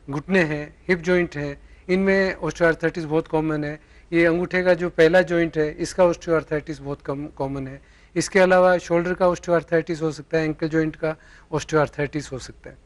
घुटने हैं, hip joint है, इनमें ऑस्टियोआर्थराइटिस बहुत कॉमन है। ये अंगूठे का जो पहला जॉइंट है इसका ऑस्टियोआर्थराइटिस बहुत कम कॉमन है। इसके अलावा शोल्डर का ऑस्टियोआर्थराइटिस हो सकता है, एंकल जॉइंट का ऑस्टियोआर्थराइटिस हो सकता है।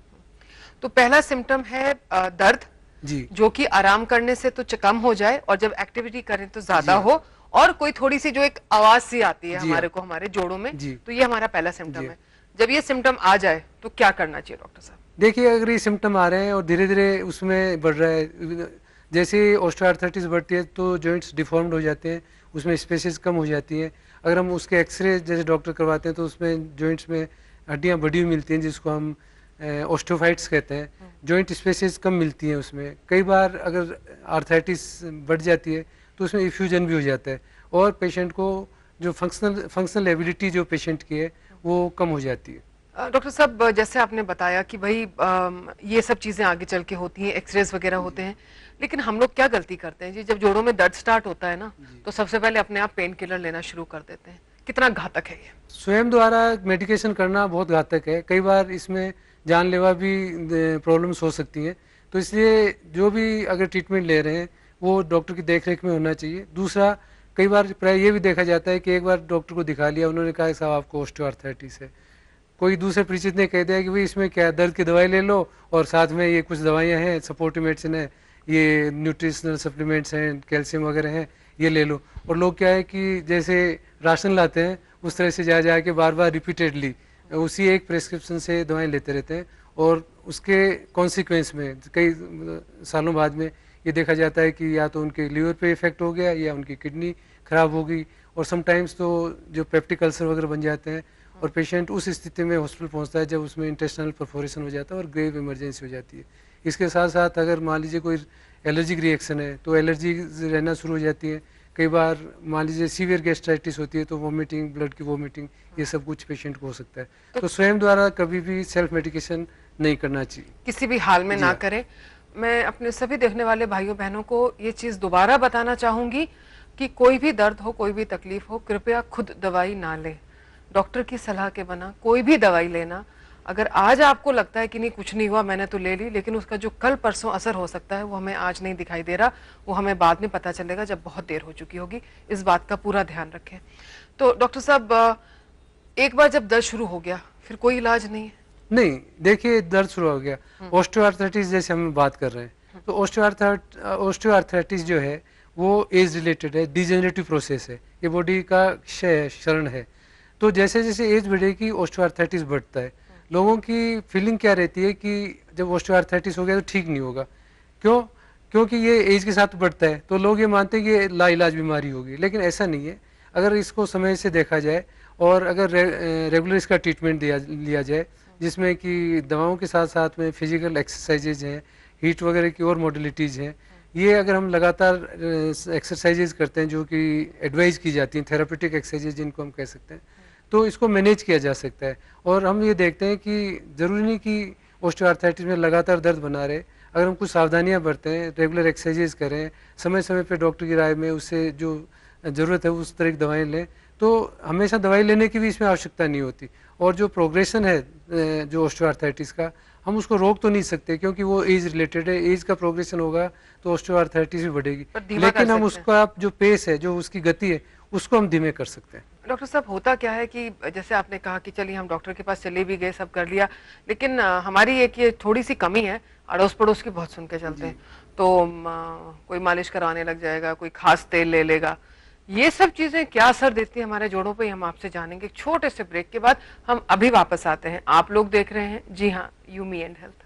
तो पहला सिम्टम है दर्द, जी जो कि आराम करने से तो कम हो जाए और जब एक्टिविटी करें तो ज्यादा जी हो, और कोई थोड़ी सी जो एक आवाज सी आती है जी हमारे को हमारे जोड़ों में, जी तो ये हमारा पहला सिम्टम जी। है। जब ये सिम्टम आ जाए तो क्या करना चाहिए डॉक्टर साहब? देखिए, अगर ये सिम्टम आ रहे हैं और धीरे धीरे उसमें बढ़ रहा है, जैसे ऑस्टियोआर्थराइटिस बढ़ती है तो जॉइंट्स डिफॉर्म्ड हो जाते हैं, उसमें स्पेसेस कम हो जाती हैं। अगर हम उसके एक्सरे जैसे डॉक्टर करवाते हैं तो उसमें जॉइंट्स में हड्डियां बढ़ी हुई मिलती हैं, जिसको हम ऑस्टियोफाइट्स कहते हैं। जॉइंट स्पेसेस कम मिलती हैं उसमें। कई बार अगर आर्थराइटिस बढ़ जाती है तो उसमें इफ्यूजन भी हो जाता है और पेशेंट को जो फंक्शनल एबिलिटी जो पेशेंट की है वो कम हो जाती है। डॉक्टर साहब, जैसे आपने बताया कि भाई ये सब चीजें आगे चल के होती हैं, एक्सरेज वगैरह होते हैं, लेकिन हम लोग क्या गलती करते हैं जी, जब जोड़ों में दर्द स्टार्ट होता है ना, तो सबसे पहले अपने आप पेन किलर लेना शुरू कर देते हैं। कितना घातक है ये? स्वयं द्वारा मेडिकेशन करना बहुत घातक है, कई बार इसमें जानलेवा भी प्रॉब्लम्स हो सकती हैं। तो इसलिए जो भी अगर ट्रीटमेंट ले रहे हैं वो डॉक्टर की देखरेख में होना चाहिए। दूसरा, कई बार प्राय ये भी देखा जाता है कि एक बार डॉक्टर को दिखा लिया, उन्होंने कहा साहब आपको ऑस्टियोआर्थराइटिस है, कोई दूसरे परिचित ने कह दिया कि भाई इसमें क्या दर्द की दवाई ले लो और साथ में ये कुछ दवाइयाँ हैं, सपोर्टिव मेडिसिन है, ये न्यूट्रिशनल सप्लीमेंट्स हैं, कैल्शियम वगैरह हैं, ये ले लो। और लोग क्या है कि जैसे राशन लाते हैं उस तरह से जा के बार बार रिपीटेडली उसी एक प्रेस्क्रिप्शन से दवाएं लेते रहते हैं और उसके कॉन्सिक्वेंस में कई सालों बाद में ये देखा जाता है कि या तो उनके लीवर पे इफेक्ट हो गया या उनकी किडनी खराब हो गई, और समटाइम्स तो जो पेप्टिक अल्सर वगैरह बन जाते हैं और पेशेंट उस स्थिति में हॉस्पिटल पहुंचता है जब उसमें इंटेस्टिनल परफोरेशन हो जाता है और ग्रेव इमरजेंसी हो जाती है। इसके साथ साथ अगर मान लीजिए कोई एलर्जिक रिएक्शन है तो एलर्जी रहना शुरू हो जाती है। कई बार मान लीजिए सीवियर गैस्ट्राइटिस होती है तो वॉमिटिंग, ब्लड की वॉमिटिंग, ये सब कुछ पेशेंट को हो सकता है। तो स्वयं द्वारा कभी भी सेल्फ मेडिकेशन नहीं करना चाहिए, किसी भी हाल में ना हाँ। करें। मैं अपने सभी देखने वाले भाइयों बहनों को ये चीज दोबारा बताना चाहूंगी कि कोई भी दर्द हो, कोई भी तकलीफ हो, कृपया खुद दवाई ना लें। डॉक्टर की सलाह के बिना कोई भी दवाई लेना, अगर आज आपको लगता है कि नहीं कुछ नहीं हुआ, मैंने तो ले ली, लेकिन उसका जो कल परसों असर हो सकता है वो हमें आज नहीं दिखाई दे रहा, वो हमें बाद में पता चलेगा जब बहुत देर हो चुकी होगी। इस बात का पूरा ध्यान रखें। तो डॉक्टर साहब, एक बार जब दर्द शुरू हो गया फिर कोई इलाज नहीं है? नहीं, देखिए दर्द शुरू हो गया, ऑस्टियोआर्थराइटिस जैसे हम बात कर रहे हैं तो ऑस्टियोआर्थराइटिस जो है वो एज रिलेटेड है, डिजेनरेटिव प्रोसेस है, ये बॉडी का क्षय है, क्षरण है। तो जैसे जैसे एज बढ़ेगी ऑस्टियोआर्थराइटिस बढ़ता है। लोगों की फीलिंग क्या रहती है कि जब ऑस्टियोआर्थराइटिस हो गया तो ठीक नहीं होगा, क्यों? क्योंकि ये एज के साथ बढ़ता है तो लोग ये मानते हैं कि ये लाइलाज बीमारी होगी, लेकिन ऐसा नहीं है। अगर इसको समय से देखा जाए और अगर रेगुलर इसका ट्रीटमेंट लिया जाए, जिसमें कि दवाओं के साथ साथ में फिजिकल एक्सरसाइजेज हैं, हीट वगैरह की और मॉडलिटीज़ हैं, ये अगर हम लगातार एक्सरसाइजेज करते हैं जो कि एडवाइज की जाती हैं, थेरापेटिक एक्सरसाइजेज जिनको हम कह सकते हैं, तो इसको मैनेज किया जा सकता है। और हम ये देखते हैं कि ज़रूरी नहीं कि ऑस्टियोआर्थराइटिस में लगातार दर्द बना रहे। अगर हम कुछ सावधानियां बरतें, रेगुलर एक्सरसाइजेज करें, समय समय पे डॉक्टर की राय में उससे जो ज़रूरत है उस तरह की दवाएं लें, तो हमेशा दवाई लेने की भी इसमें आवश्यकता नहीं होती। और जो प्रोग्रेशन है जो ऑस्टियोआर्थराइटिस का, हम उसको रोक तो नहीं सकते क्योंकि वो एज रिलेटेड है। एज का प्रोग्रेशन होगा तो ऑस्टियोआर्थराइटिस भी बढ़ेगी, लेकिन हम उसका जो पेस है, जो उसकी गति है, उसको हम धीमे कर सकते हैं। डॉक्टर साहब, होता क्या है कि जैसे आपने कहा कि चलिए हम डॉक्टर के पास चले भी गए, सब कर लिया, लेकिन हमारी एक ये थोड़ी सी कमी है, अड़ोस पड़ोस की बहुत सुन के चलते हैं। तो कोई मालिश कराने लग जाएगा, कोई खास तेल ले लेगा। ये सब चीजें क्या असर देती है हमारे जोड़ों पे, हम आपसे जानेंगे। छोटे से ब्रेक के बाद हम अभी वापस आते हैं। आप लोग देख रहे हैं, जी हाँ, यूमी एंड हेल्थ।